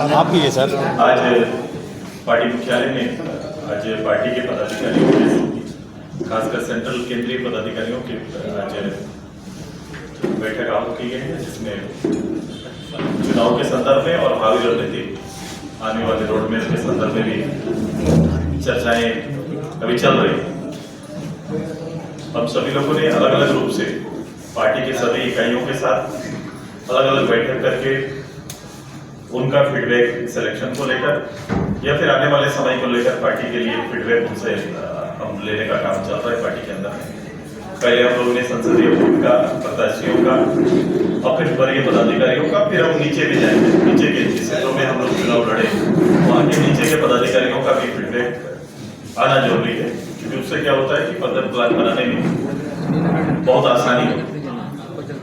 आपकी है सर। आज पार्टी मुख्यालय में आज पार्टी के पदाधिकारियों के खासकर सेंट्रल केंद्रीय पदाधिकारियों की आज बैठक आहूत की गई है, जिसमें चुनाव के संदर्भ में और भावी रणनीति आने वाले रोडमैप के संदर्भ में भी चर्चाएं अभी चल रही हैं। हम सभी लोगों ने अलग अलग रूप से पार्टी के सभी इकाइयों के साथ अलग अलग बैठक करके उनका फीडबैक सिलेक्शन को लेकर या फिर आने वाले समय को लेकर पार्टी के लिए फीडबैक उनसे हम लेने का काम चल रहा है पार्टी के अंदर। पहले हम लोगों ने संसदीय बोर्ड का, प्रत्याशियों का और फिर वरीय पदाधिकारियों का, फिर हम नीचे भी जाएंगे। नीचे के जिस क्षेत्रों में हम लोग चुनाव लड़े वहाँ के नीचे के पदाधिकारियों का भी फीडबैक आना जरूरी है, क्योंकि उससे क्या होता है कि फर्दर प्लान बनाने में बहुत आसानी हो।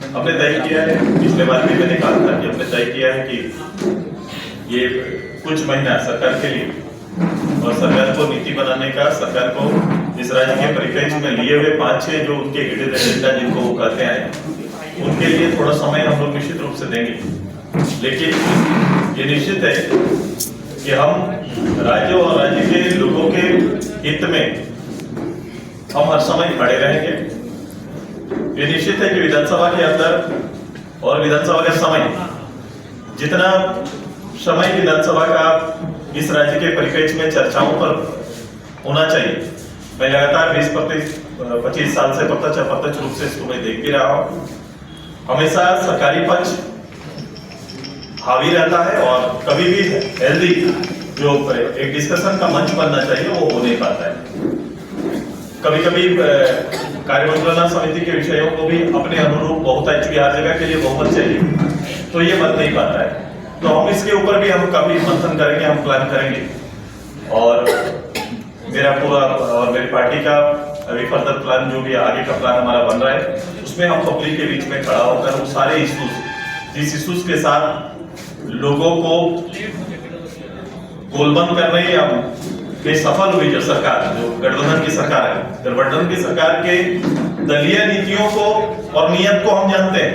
हमने तय किया है, पिछले बार भी मैंने कहा था कि हमने तय किया है कि ये कुछ महीना सरकार के लिए और सरकार को नीति बनाने का, सरकार को इस राज्य के परिप्रेक्ष्य में लिए हुए 5-6 जो उनके हिडन एजेंडा जिनको वो कहते हैं, उनके लिए थोड़ा समय हम लोग निश्चित रूप से देंगे। लेकिन ये निश्चित है कि हम राज्य और राज्य के लोगों के हित में हम हर समय खड़े रहेंगे। ये निश्चित है कि विधानसभा के अंदर और विधानसभा का समय, जितना समय विधानसभा का इस राज्य के परिप्रेक्ष्य में चर्चाओं पर होना चाहिए, मैं लगातार 20-25 साल से प्रत्यक्ष रूप से इसको मैं देख भी रहा हूं। हमेशा सरकारी पक्ष हावी रहता है और कभी भी हेल्दी जो एक डिस्कशन का मंच बनना चाहिए वो हो नहीं पाता है। कभी कभी कार्यमंत्रणा समिति के विषयों को भी अपने अनुरूप बहुत है, चूंकि हर जगह के लिए बहुमत चाहिए तो ये बन नहीं पाता है। तो हम इसके ऊपर भी हम काफी मंथन करेंगे, हम प्लान करेंगे और मेरा पूरा और मेरी पार्टी का अभी फर्दर प्लान जो भी आगे का प्लान हमारा बन रहा है, उसमें हम पब्लिक के बीच में खड़ा होकर वो सारे इश्यूज, जिस इश्यूज के साथ लोगों को गोलबंद करने या सफल हुई जो सरकार, जो गठबंधन की सरकार है, गठबंधन की सरकार के दलीय नीतियों को और नियत को हम जानते हैं।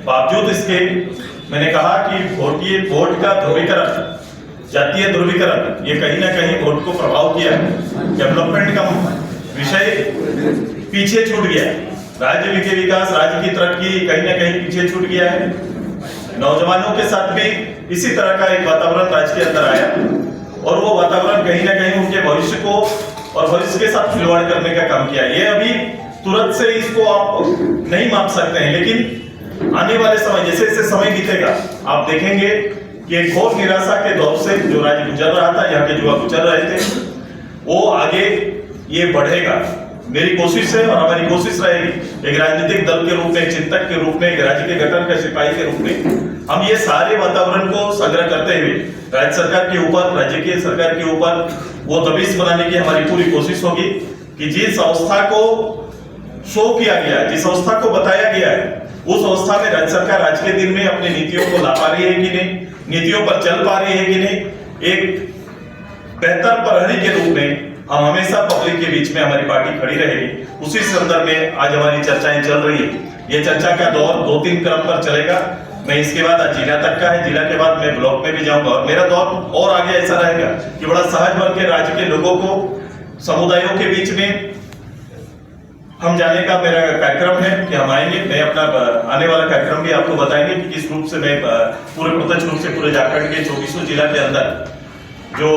बावजूद इसके मैंने कहा कि वोट का ध्रुवीकरण, जातीय ध्रुवीकरण, ये कहीं ना कहीं वोट को प्रभाव किया। डेवलपमेंट का विषय पीछे छूट गया, राज्य के विकास, राज्य की तरक्की कहीं ना कहीं पीछे छूट गया है। नौजवानों के साथ भी इसी तरह का एक वातावरण राज्य के अंदर आया और वो वातावरण कहीं ना कहीं उनके भविष्य को और भविष्य के साथ खिलवाड़ करने का काम किया। ये अभी तुरंत से इसको आप नहीं माप सकते हैं, लेकिन आने वाले समय, जैसे जैसे समय बीतेगा, आप देखेंगे कि एक घोर निराशा के दौर से जो राज्य गुजर रहा था, यहाँ के युवा गुजर रहे थे, वो आगे ये बढ़ेगा। मेरी कोशिश है और हमारी कोशिश रहेगी एक राजनीतिक दल के रूप में, एक चिंतक के रूप में, एक राज्य के गठन के सिपाही के रूप में हम ये सारे वातावरण को संग्रह करते हुए राज्य सरकार के ऊपर, राज्य की सरकार के ऊपर वो दबिश बनाने की हमारी पूरी कोशिश होगी कि जिस अवस्था को शो किया गया, जिस अवस्था को बताया गया है, उस अवस्था में राज्य सरकार आज के दिन में अपनी नीतियों को ला पा रही है कि नहीं, नीतियों पर चल पा रही है कि नहीं, एक बेहतर प्रहरी के रूप में हम हमेशा पब्लिक के बीच में हमारी पार्टी खड़ी रहेगी। उसी संदर्भ में आज हमारी चर्चाएं चल रही है। ये चर्चा का दौर 2-3 क्रम पर चलेगा। मैं इसके बाद आज जिला तक का है, जिला के बाद मैं ब्लॉक में भी जाऊंगा और मेरा दौर और आगे ऐसा रहेगा कि बड़ा सहज बन के राज्य के लोगों को, समुदायों के बीच में हम जाने का मेरा कार्यक्रम है कि हम आएंगे। मैं अपना आने वाला कार्यक्रम भी आपको बताएंगे कि किस रूप से मैं पूरे प्रत्यक्ष रूप से पूरे झारखंड के 24 जिला के अंदर जो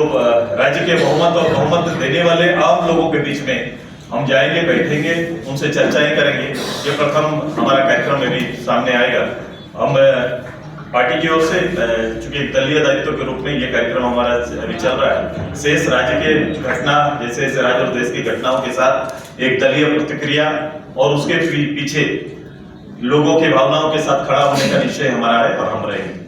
राज्य के बहुमत देने वाले आम लोगों के बीच में हम जाएंगे, बैठेंगे, उनसे चर्चाएं करेंगे। ये प्रथम हमारा कार्यक्रम में भी सामने आएगा। हम पार्टी की ओर से, चूंकि एक दलीय दायित्व के रूप में ये कार्यक्रम हमारा अभी चल रहा है, शेष राज्य के घटना, जैसे राज्य और देश की घटनाओं के साथ एक दलीय प्रतिक्रिया और उसके पीछे लोगों की भावनाओं के साथ खड़ा होने का निश्चय हमारा है और हम रहेंगे।